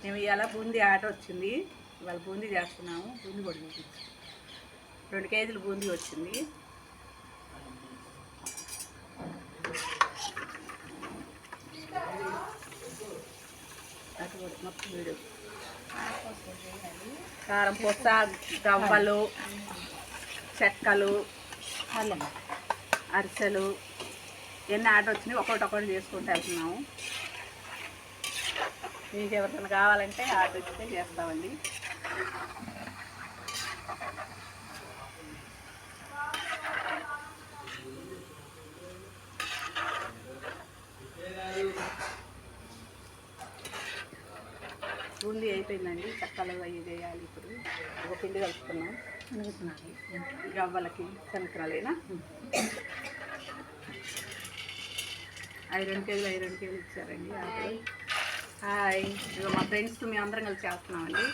మేము ఇవాళ బూందీ ఆట వచ్చింది. ఇవాళ బూందీ చేస్తున్నాము. బూందీ కూడా చూపించు. 2 కేజీలు బూందీ వచ్చింది. అది కూడా మొత్తం వీడియో. కారం పొస, గవ్వలు, చెక్కలు, అరిసెలు ఎన్ని ఆర్డర్ వచ్చినాయి ఒక్కొక్కటి చేసుకుంటూ వెళ్తున్నాము. మీకు ఎవరికైనా కావాలంటే ఆర్డర్ ఇస్తే చేస్తామండి. బూందీ అయిపోయిందండి. చక్కలు అవి చేయాలి. ఇప్పుడు ఒక పిండి కలుపుకున్నాం. గవ్వలకి శనకరాలేనా 2 కేజీలు ఇచ్చారండి. అప్పుడు హాయ్, ఇక మా ఫ్రెండ్స్ మేము అందరం కలిసి చేస్తున్నామండి.